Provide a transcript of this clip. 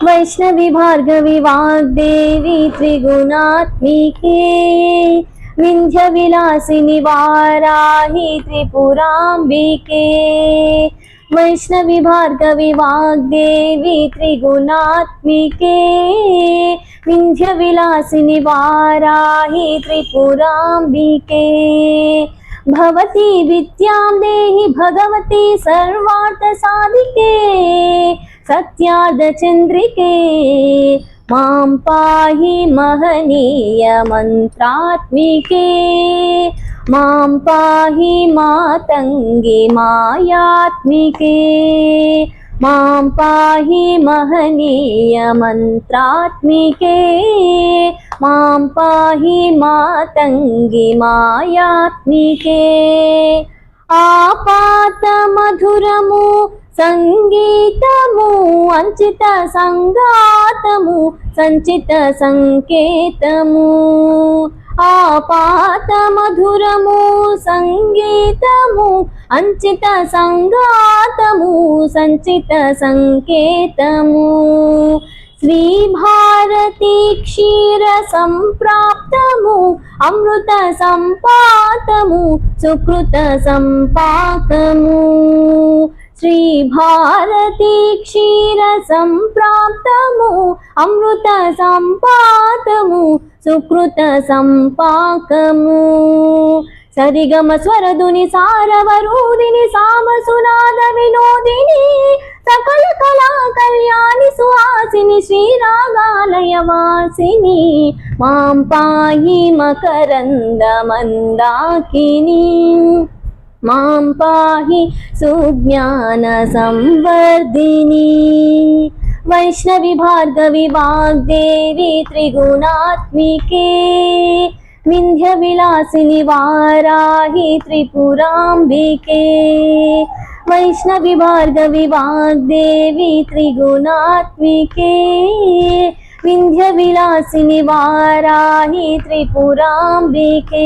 वैष्णवी भार्गवी वाग्देवी त्रिगुणात्मिके विंध्य विलासिनी वाराही त्रिपुरांबिके वैष्णवी भार्गवी वाग्देवी त्रिगुणात्मिके विंध्य विलासिनी वाराही त्रिपुरांबिके भवती विद्यां देहि भगवती सर्वार्थ साधिके सत्यार्थ चंद्रिके मां पाहि महनीय मंत्रात्मिके मां पाहि मातंगी मायात्मिके मां पाहि महनीय मंत्रात्मिके मां पाहि मातंगी मायात्मिके आपात मधुरमु संगीतमु अंचित संगातमु संचित संकेतमु आपात मधुरमु संगीतमु अंचित संगातमु संचित संकेतमु श्री भारती क्षीर संप्राप्तमु अमृत संपातमु सुकृत संपाकमु श्री भारती क्षीर संप्राप्तमु अमृत संपातमु सुकृत संपाकमु सरिगम स्वरधुनि सारवरूदिनि सामसुनाद विनोदिनी सकल कला कल्याणि सुहासिनी श्रीरागालय वासिनी मां पाहि मकरंद मंदाकिनी मां पाहि सुज्ञान संवर्धिनी वैष्णवी भार्गवी वाग्देवी त्रिगुणात्मिके विंध्य विलासिनी वाराही त्रिपुरांबिके वैष्णवी भार्गवी वाग्देवी त्रिगुणात्मिके विंध्य विलासिनी वाराही त्रिपुरांबिके।